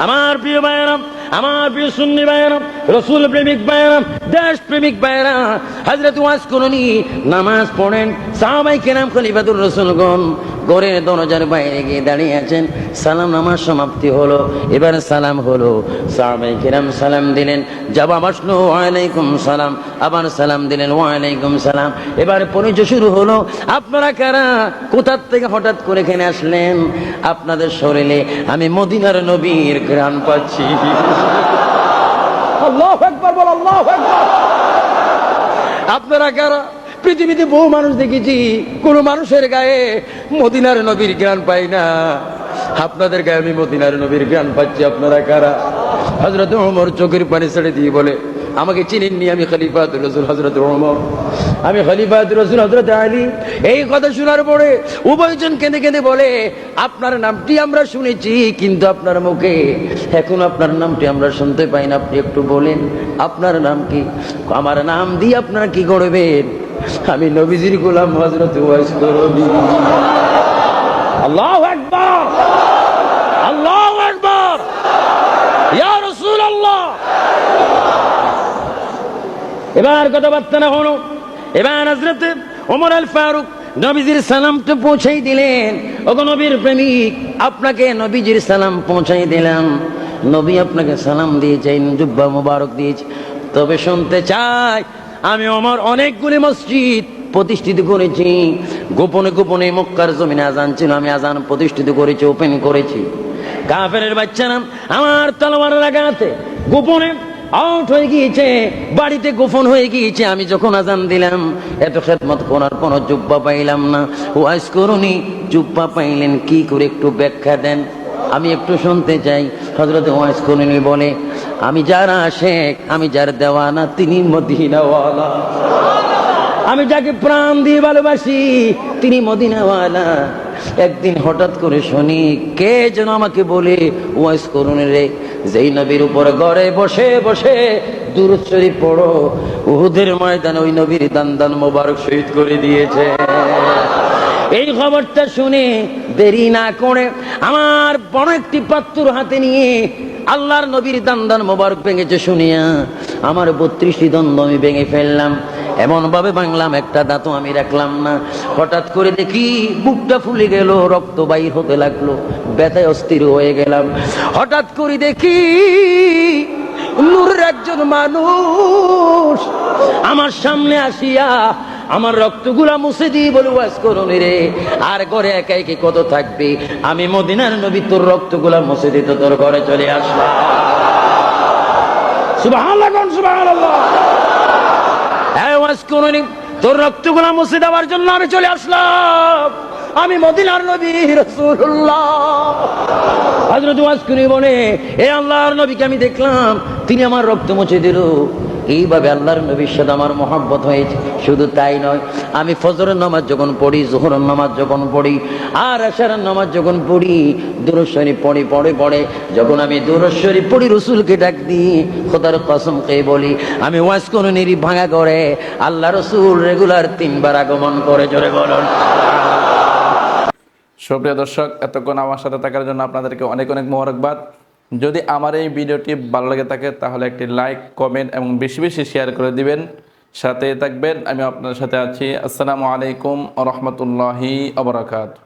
আমার প্রিয় ভাইয়েরা, আমার প্রিয় সুন্নি ভাইয়েরা, রসুল প্রেমিক ভাইয়েরা, দেশ প্রেমিক ভাইয়েরা, হযরত ওয়াজ করুনি, নামাজ পড়েন। সাহাবায়ে কেরাম খলিফাতুর রাসূলগণ ঘরের দরজার বাইরে গিয়ে দাঁড়িয়ে আছেন। সালাম নামাজ সমাপ্তি হলো, এবার সালাম হলো। সাহাবায়ে কেরাম সালাম দিলেন, জবাব আসলো ওয়া আলাইকুম সালাম, আবার সালাম দিলেন ওয়া আলাইকুম সালাম। এবার পরিচয় শুরু হলো, আপনারা কারা, কোথা থেকে হঠাৎ করে এখানে আসলেন? আপনাদের শরীরে আমি মদিনার নবীর ঘ্রাণ পাচ্ছি। আল্লাহু আকবার, বল আল্লাহু আকবার। আপনারা কারা? পৃথিবীতে বহু মানুষ দেখেছি, কোন মানুষের গায়ে মদিনার নবীর ঘ্রাণ পাই না, আপনাদের গায়ে আমি মদিনার নবীর ঘ্রাণ পাচ্ছি। আপনারা কারা? হযরত ওমর চোখের পানি ছেড়ে দিয়ে বলে, আমাকে চিনেননি, আমি খলিফাতুর রাসূল হযরত ওমর, আমি খলিফাতুর রাসূল হযরত আলী। এই কথা শোনার পরে উভয়জন কেঁদে কেঁদে বলে, আপনার নামটি আমরা শুনেছি, কিন্তু আপনার মুখে এখন আপনার নামটি আমরা শুনতে পাই না, আপনি একটু বলেন আপনার নাম কি? আমার নাম দিয়ে আপনারা কি করবেন? আমি নবীজির গোলাম হযরত ওয়াইস করুনি। আল্লাহু আকবার, আল্লাহু আকবার, ইয়া রাসূলুল্লাহ। এবার কথাবার্তা না হলো, এবার হযরত ওমর আল ফারুক নবীজির সালামটা পৌঁছাই দিলেন। ওগো নবীর প্রেমিক, আপনাকে নবীজির সালাম পৌঁছাই দিলাম। নবী আপনাকে সালাম দিয়েছেন, জুব্বা মুবারক দিয়েছে। তবে শুনতে চাই, আমি ওমর অনেকগুলি মসজিদ প্রতিষ্ঠিত করেছি, গোপনে গোপনে মক্কার জমিনে আজান ছিল, আমি আজান প্রতিষ্ঠিত করেছি, ওপেন করেছি। কাফেরের বাচ্চারা আমার তলোয়ারের আঘাতে গোপনে আউট হয়ে গিয়েছে, বাড়িতে গোপন হয়ে গিয়েছে। আমি যখন আজান দিলাম, এত খেদমত করার কোনো জুব্বা পাইলাম না। ওয়াজ করুনি, জুব্বা পাইলেন কি করে, একটু ব্যাখ্যা দেন, আমি একটু শুনতে চাই। হযরত ওয়াজ করুনি বলে, আমি যার আশেক, আমি যার দেওয়ানা, তিনি মদিনাওয়ালা। আমি যাকে প্রাণ দিয়ে ভালোবাসি, তিনি মদিনাওয়ালা। একদিন হঠাৎ করে শুনি, কে যেন আমাকে বলে, ওয়াজ করুন রে, যেই নবীর উপর ঘরে বসে বসে দুরূদ শরীফ পড়ো, উহুদের ময়দানে ওই নবীর দান দান মোবারক শহীদ করে দিয়েছে। এই খবরটা শুনে দেরি না করে আমার বড় একটি পাত্র হাতে নিয়ে আল্লাহর নবীর দান দান মোবারক ভেঙেছে শুনিয়া আমার 32টি দন্ত আমি ভেঙে ফেললাম। এমন ভাবে ভাঙলাম, একটা দাঁতও আমি রাখলাম না। হঠাৎ করে দেখি বুকটা ফুলে গেল, রক্ত বাইর হতে লাগলো, ব্যথায় অস্থির হয়ে গেলাম। হঠাৎ করে দেখি নূরের একজন মানুষ আমার সামনে আসিয়া আমার রক্তগুলা মুছে দিয়ে বলে, ওয়াজ করুন রে, আর ঘরে একা একা কত থাকবে, আমি মদিনার নবী তোর রক্তগুলা মুছে দিত, তোর ঘরে চলে আসলাম। সুবহানাল্লাহ, সুবহানাল্লাহ। হ্যাঁ, ওয়াজ করুন, তোর রক্তগুলা মুছে দেওয়ার জন্য আমি চলে আসলাম, আমি মদিনার নবী রাসূলুল্লাহ। হযরত ওয়াজ করে বলে, এ আল্লাহর নবীকে আমি দেখলাম, তিনি আমার রক্ত মুছে দিল। এইভাবে আল্লাহর নবীর সাথে আমার মহব্বত হয়েছে। শুধু তাই নয়, আমি ফজরের নামাজ যখন পড়ি, যোহরের নামাজ যখন পড়ি, আর আশারের নামাজ যখন পড়ি, দুরূদ শরীফ পড়ি, পড়ে যখন আমি দুরূদ শরীফ পড়ি, রাসূলকে ডাক দিই, খোদার কসম খেয়ে বলি, আমি ওয়াজ করুনির ভাঙা করে আল্লাহ রাসূল রেগুলার 3 বার আগমন করে। জোরে বলুন। সুপ্রিয় দর্শক, এতক্ষণ আমার সাথে থাকার জন্য আপনাদেরকে অনেক অনেক মোবারকবাদ। যদি আমার এই ভিডিওটি ভালো লেগে থাকে তাহলে একটি লাইক, কমেন্ট এবং বেশি বেশি শেয়ার করে দিবেন। সাথে থাকবেন, আমি আপনার সাথে আছি। আসসালামু আলাইকুম ওয়া রাহমাতুল্লাহি ওয়া বারাকাতুহু।